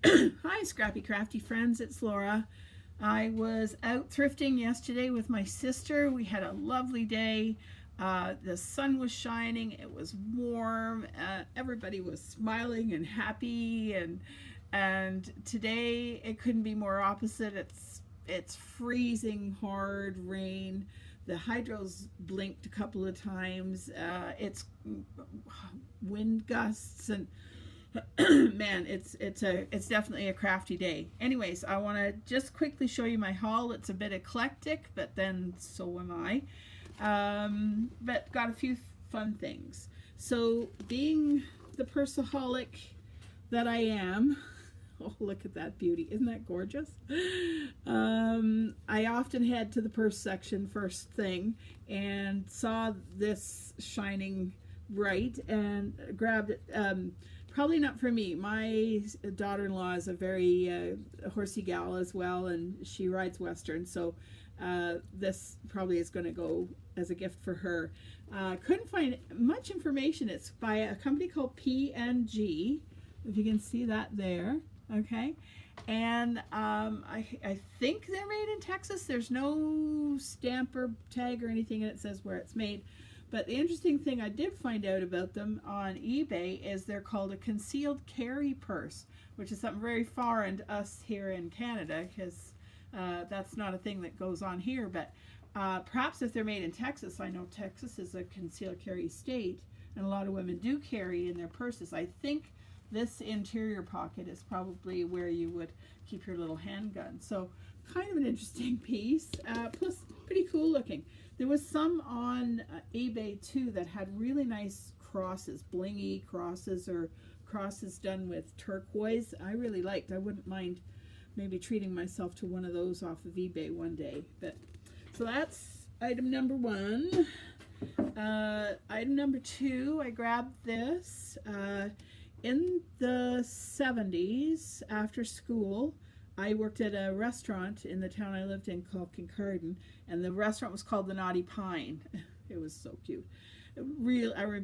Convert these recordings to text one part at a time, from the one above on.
Hi, Scrappy Crafty friends, it's Laura. I was out thrifting yesterday with my sister. We had a lovely day. The sun was shining, it was warm, everybody was smiling and happy, and today it couldn't be more opposite. It's freezing hard rain. The hydros blinked a couple of times. It's wind gusts and man, it's definitely a crafty day. Anyways, I want to just quickly show you my haul. It's a bit eclectic, but then so am I. But got a few fun things. So being the Pursaholic that I am, oh, look at that beauty. Isn't that gorgeous? I often head to the purse section first thing and saw this shining bright and grabbed it. Probably not for me. My daughter-in-law is a very horsey gal as well, and she rides Western, so this probably is going to go as a gift for her. Couldn't find much information. It's by a company called P&G, if you can see that there, okay? And I think they're made in Texas. There's no stamp or tag or anything, and it says where it's made. But the interesting thing I did find out about them on eBay is they're called a concealed carry purse, which is something very foreign to us here in Canada, because that's not a thing that goes on here. But perhaps if they're made in Texas, I know Texas is a concealed carry state, and a lot of women do carry in their purses. I think this interior pocket is probably where you would keep your little handgun. So kind of an interesting piece, plus pretty cool looking. There was some on eBay too that had really nice crosses, blingy crosses, or crosses done with turquoise. I really liked. I wouldn't mind maybe treating myself to one of those off of eBay one day. But so that's item number one. Item number two, I grabbed this. In the 70s, after school, I worked at a restaurant in the town I lived in called Kincardine, and the restaurant was called the Naughty Pine. It was so cute.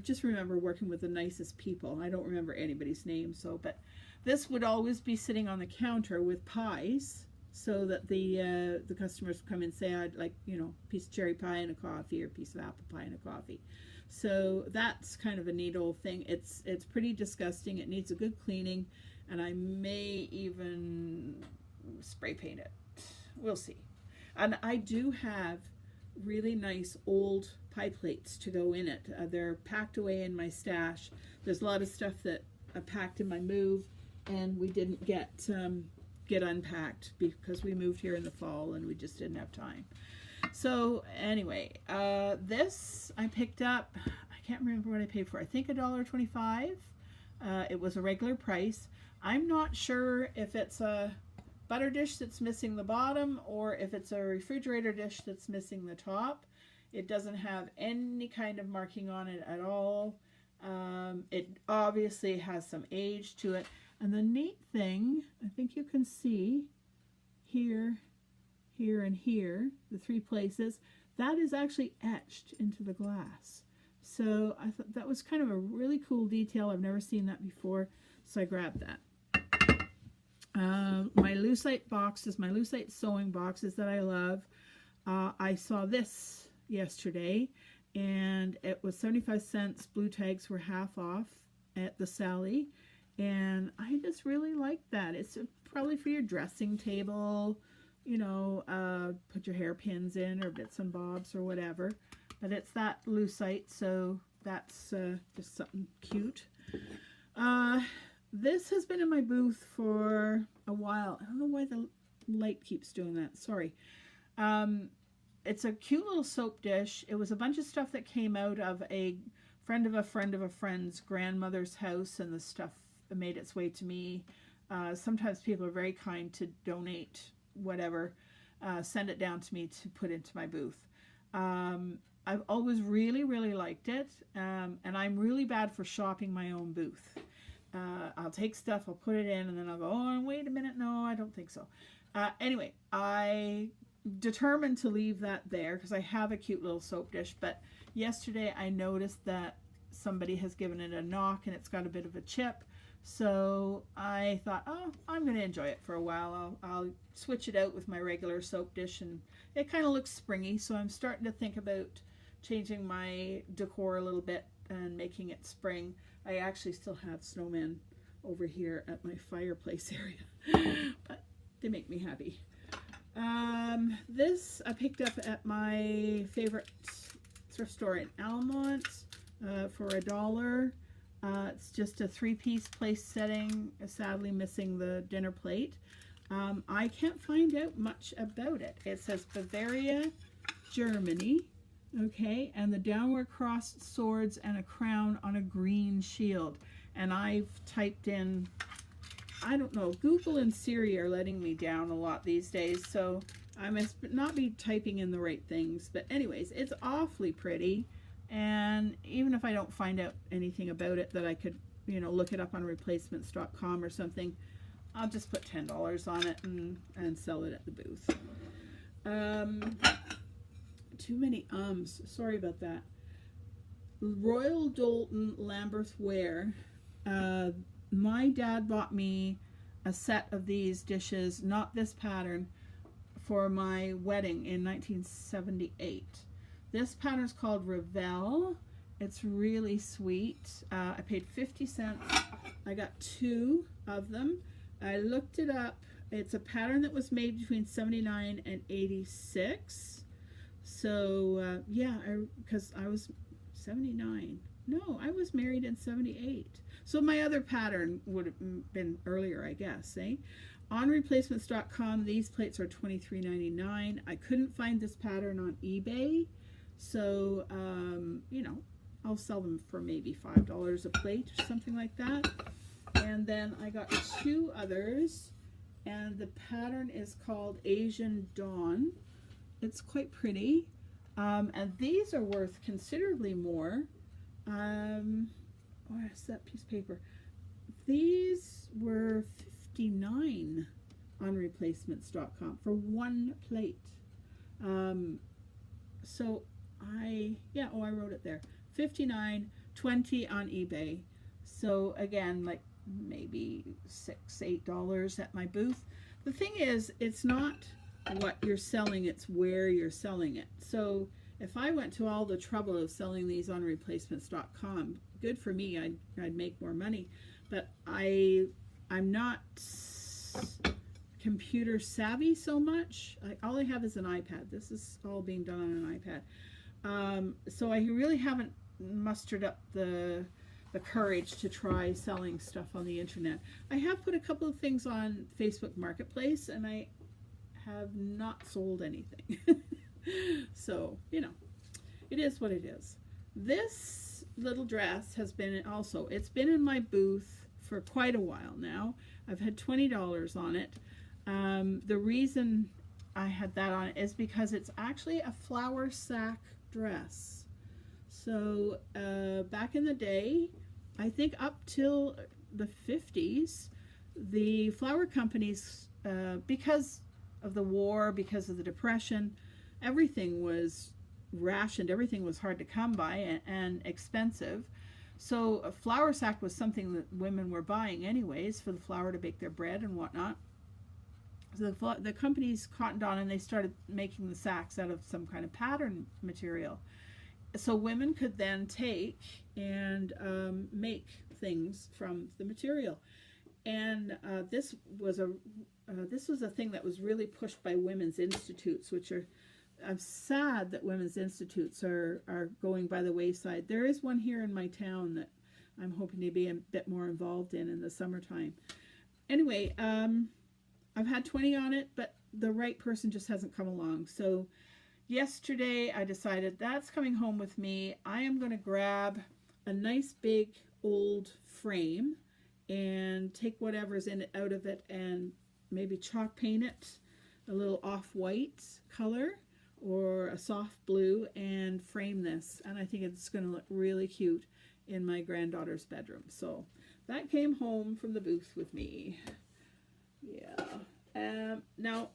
Just remember working with the nicest people. I don't remember anybody's name, but this would always be sitting on the counter with pies, so that the customers would come and say, I'd like, a piece of cherry pie and a coffee, or a piece of apple pie and a coffee. So that's kind of a neat old thing. It's pretty disgusting. It needs a good cleaning, and I may even spray paint it. We'll see. And I do have really nice old pie plates to go in it. They're packed away in my stash. There's a lot of stuff that I packed in my move, and we didn't get unpacked because we moved here in the fall and we just didn't have time. So anyway, this I picked up. I can't remember what I paid for. I think $1.25. It was a regular price. I'm not sure if it's a butter dish that's missing the bottom, or if it's a refrigerator dish that's missing the top. It doesn't have any kind of marking on it at all. It obviously has some age to it. And the neat thing, I think you can see here, here, and here, the three places, that is actually etched into the glass. So I thought that was kind of a really cool detail. I've never seen that before, so I grabbed that. My Lucite boxes, my Lucite sewing boxes that I love. I saw this yesterday, and it was 75 cents. Blue tags were half off at the Sally, and I just really like that. It's probably for your dressing table, put your hairpins in, or bits and bobs or whatever. But it's that Lucite, so that's just something cute. This has been in my booth for a while. I don't know why the light keeps doing that. Sorry. It's a cute little soap dish. It was a bunch of stuff that came out of a friend of a friend of a friend's grandmother's house, and the stuff made its way to me. Sometimes people are very kind to donate whatever, send it down to me to put into my booth. I've always really, really liked it, and I'm really bad for shopping my own booth. I'll take stuff, I'll put it in, and then I'll go, oh, wait a minute, no, I don't think so. Anyway, I determined to leave that there because I have a cute little soap dish, but yesterday I noticed that somebody has given it a knock and it's got a bit of a chip, So I thought, oh, I'm going to enjoy it for a while. I'll switch it out with my regular soap dish, and it kind of looks springy. So I'm starting to think about changing my decor a little bit and making it spring. I actually still have snowmen over here at my fireplace area, but they make me happy. This I picked up at my favorite thrift store in Almont for $1. It's just a 3-piece place setting, sadly missing the dinner plate. I can't find out much about it. It says Bavaria, Germany, okay, and the downward crossed swords and a crown on a green shield. And I've typed in, I don't know, Google and Siri are letting me down a lot these days, so I must not be typing in the right things. But anyways, it's awfully pretty. And even if I don't find out anything about it that I could, you know, look it up on replacements.com or something, I'll just put $10 on it and sell it at the booth. Too many ums. Sorry about that. Royal Doulton Lambeth ware. My dad bought me a set of these dishes, not this pattern, for my wedding in 1978. This pattern is called Revel. It's really sweet. I paid 50 cents. I got 2 of them. I looked it up. It's a pattern that was made between 79 and 86. So, yeah, because I was 79. No, I was married in 78. So my other pattern would have been earlier, I guess, eh? On replacements.com, these plates are $23.99. I couldn't find this pattern on eBay. So, you know, I'll sell them for maybe $5 a plate or something like that. And then I got 2 others, and the pattern is called Asian Dawn. It's quite pretty. And these are worth considerably more. Where's that piece of paper? These were $59 on replacements.com for 1 plate. So I wrote it there. $59, $20 on eBay. So again, like maybe $6, $8 at my booth. The thing is, it's not what you're selling, it's where you're selling it. So if I went to all the trouble of selling these on replacements.com, good for me, I'd make more money. But I'm not computer savvy so much. All I have is an iPad. This is all being done on an iPad. So I really haven't mustered up the courage to try selling stuff on the internet. I have put a couple of things on Facebook Marketplace, and I have not sold anything. So, you know, it is what it is. This little dress has been also, it's been in my booth for quite a while now. I've had $20 on it. The reason I had that on it is because it's actually a flower sack dress. So back in the day, I think up till the 50s, the flower companies, because of the war, because of the Depression, everything was rationed, everything was hard to come by and expensive. So a flour sack was something that women were buying anyways for the flour to bake their bread and whatnot. So the companies cottoned on, and they started making the sacks out of some kind of pattern material. So women could then take and make things from the material. And this was a thing that was really pushed by women's institutes, which are, I'm sad that women's institutes are going by the wayside. There is one here in my town that I'm hoping to be a bit more involved in the summertime. Anyway, I've had 20 on it, but the right person just hasn't come along. So yesterday I decided that's coming home with me. I am going to grab a nice big old frame and take whatever's in it out of it and maybe chalk paint it a little off-white color or a soft blue and frame this. And I think it's going to look really cute in my granddaughter's bedroom. So that came home from the booth with me. Yeah. Now,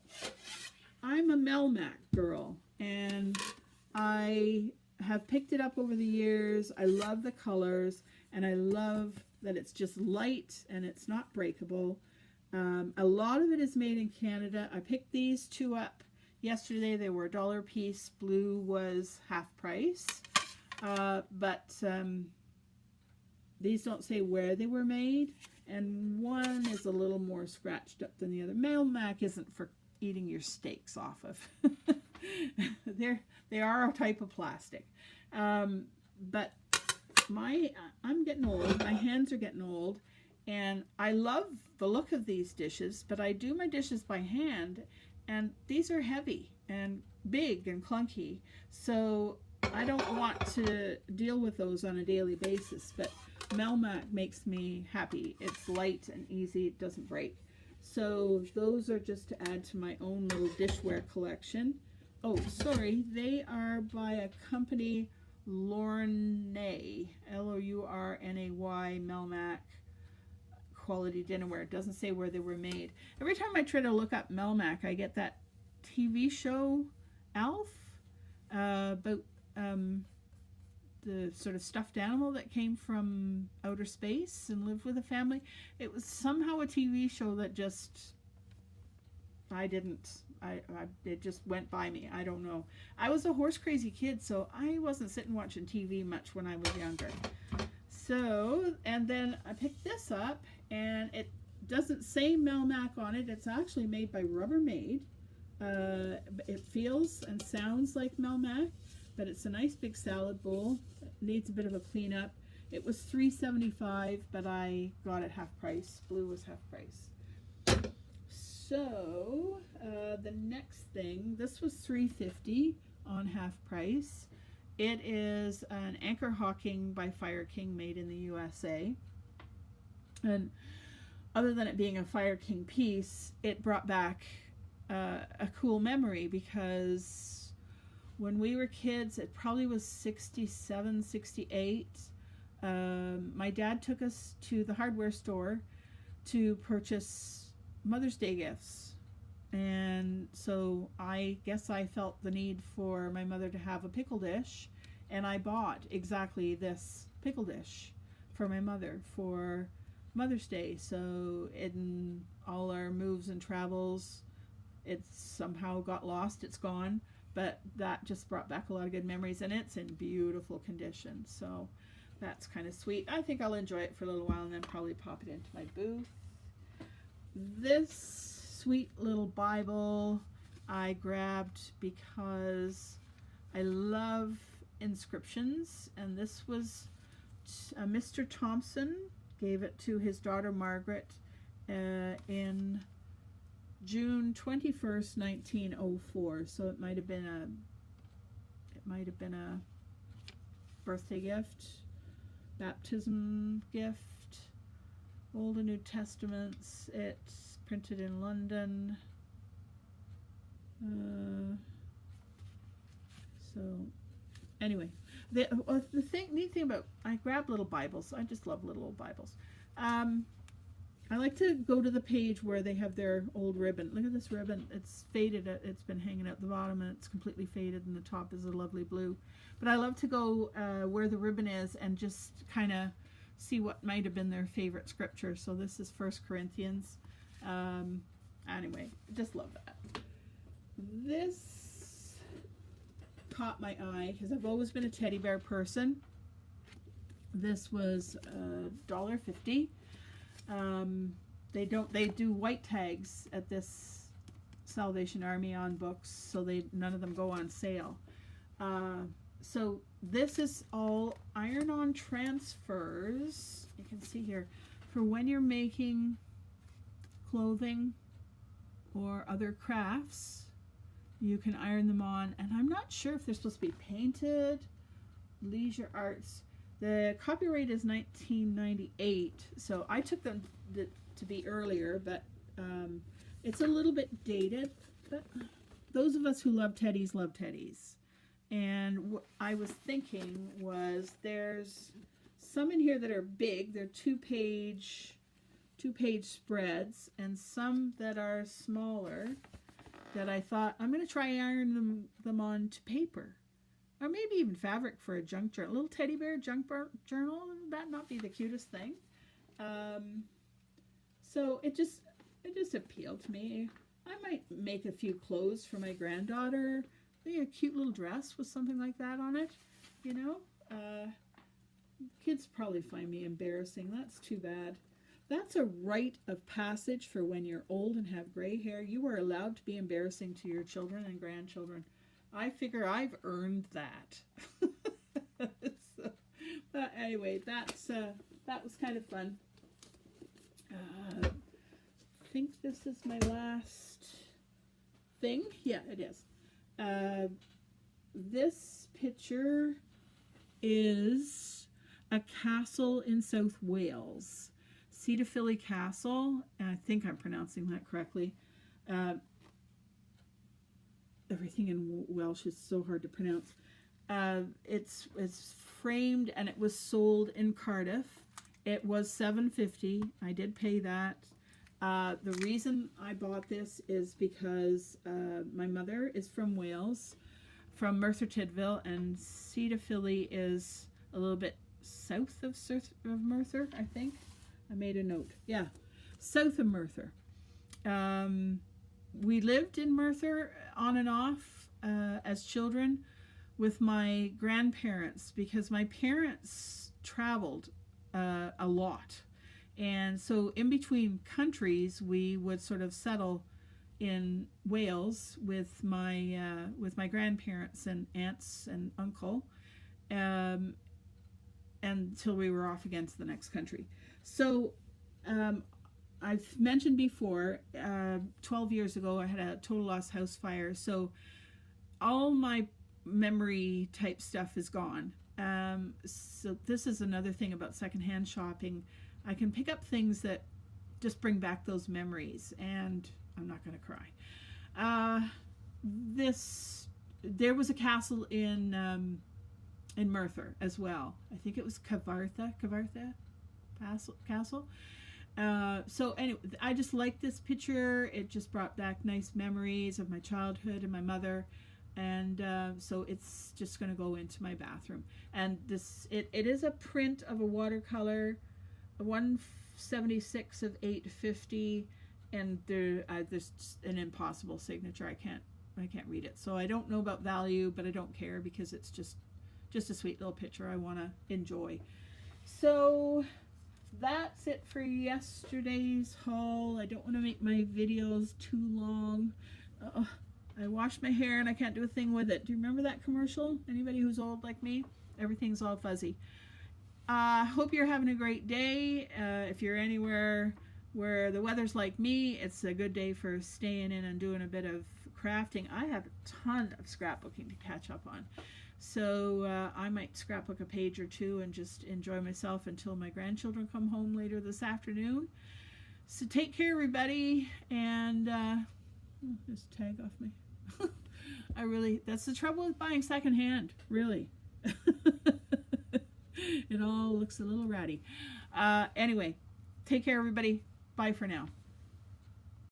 I'm a Melmac girl, and I have picked it up over the years. I love the colors, and I love that it's just light and it's not breakable. A lot of it is made in Canada. I picked these two up yesterday. They were $1 a piece. Blue was half price. But these don't say where they were made. And one is a little more scratched up than the other. Melmac isn't for eating your steaks off of. They are a type of plastic. But I'm getting old. My hands are getting old. And I love the look of these dishes, but I do my dishes by hand, and these are heavy and big and clunky. So I don't want to deal with those on a daily basis, but Melmac makes me happy. It's light and easy. It doesn't break. So those are just to add to my own little dishware collection. Oh, sorry. They are by a company, Lournay, Lournay, Melmac. Quality dinnerware. It doesn't say where they were made. Every time I try to look up Melmac, I get that TV show Alf about the sort of stuffed animal that came from outer space and lived with a family. It was somehow a TV show that just it just went by me. I don't know. I was a horse crazy kid, so I wasn't sitting watching TV much when I was younger. So, and then I picked this up, and it doesn't say Melmac on it. It's actually made by Rubbermaid. It feels and sounds like Melmac, but it's a nice big salad bowl. It needs a bit of a cleanup. It was $3.75, but I got it half price. Blue was half price. So, the next thing, this was $3.50 on half price. It is an Anchor Hawking by Fire King, made in the USA. And other than it being a Fire King piece, it brought back a cool memory, because when we were kids, it probably was 67, 68. My dad took us to the hardware store to purchase Mother's Day gifts. And so I guess I felt the need for my mother to have a pickle dish, and I bought exactly this pickle dish for my mother for Mother's Day. So in all our moves and travels, it somehow got lost. It's gone, but that just brought back a lot of good memories, and it's in beautiful condition. So that's kind of sweet. I think I'll enjoy it for a little while and then probably pop it into my booth. This sweet little Bible I grabbed because I love inscriptions, and this was Mr. Thompson gave it to his daughter Margaret in June 21st, 1904. So it might have been a birthday gift, baptism gift, Old and New Testaments. It's printed in London. So anyway, the neat thing about, I grab little Bibles. I just love little old Bibles. I like to go to the page where they have their old ribbon. Look at this ribbon. It's faded. It's been hanging out the bottom, and it's completely faded, and the top is a lovely blue. But I love to go where the ribbon is and just kind of see what might have been their favorite scripture. So this is 1 Corinthians. Anyway, just love that. This caught my eye because I've always been a teddy bear person. This was $1.50. They do white tags at this Salvation Army on books, so none of them go on sale. So this is all iron-on transfers. You can see here for when you're making clothing or other crafts, you can iron them on. And I'm not sure if they're supposed to be painted. Leisure Arts. The copyright is 1998, so I took them to be earlier, but it's a little bit dated. But those of us who love teddies love teddies. And what I was thinking was there's some in here that are big. They're two-page spreads, and some that are smaller that I thought I'm going to try iron them onto paper. Or maybe even fabric for a junk journal. A little teddy bear junk journal. Would that not be the cutest thing? Um, so it just appealed to me. I might make a few clothes for my granddaughter. Maybe a cute little dress with something like that on it, you know. Kids probably find me embarrassing. That's too bad. That's a rite of passage for when you're old and have gray hair. You are allowed to be embarrassing to your children and grandchildren. I figure I've earned that. So, but anyway, that was kind of fun. I think this is my last thing. Yeah, it is. This picture is a castle in South Wales. Cedar Castle, and I think I'm pronouncing that correctly. Everything in Welsh is so hard to pronounce. It's framed and it was sold in Cardiff. It was $7.50. I did pay that. The reason I bought this is because my mother is from Wales, from Merthyr Tydfil, and Cedar is a little bit south of Merthyr, I think. I made a note. Yeah, south of Merthyr. We lived in Merthyr on and off as children with my grandparents because my parents traveled a lot. And so in between countries, we would sort of settle in Wales with my grandparents and aunts and uncle until we were off again to the next country. So I've mentioned before, 12 years ago, I had a total loss house fire. So all my memory type stuff is gone. So this is another thing about secondhand shopping. I can pick up things that just bring back those memories, and I'm not going to cry. There was a castle in Merthyr as well. I think it was Cavartha Castle. So anyway, I just like this picture. It just brought back nice memories of my childhood and my mother. And so it's just going to go into my bathroom. And it is a print of a watercolor, 176 of 850, and there's an impossible signature. I can't read it. So I don't know about value, but I don't care because it's just a sweet little picture I want to enjoy. So that's it for yesterday's haul. I don't want to make my videos too long. I washed my hair and I can't do a thing with it. Do you remember that commercial? Anybody who's old like me? Everything's all fuzzy. Hope you're having a great day. If you're anywhere where the weather's like me, it's a good day for staying in and doing a bit of crafting. I have a ton of scrapbooking to catch up on. So I might scrapbook a page or two and just enjoy myself until my grandchildren come home later this afternoon. So take care, everybody, and just tag off me. That's the trouble with buying secondhand, really. It all looks a little ratty. Anyway, take care, everybody. Bye for now.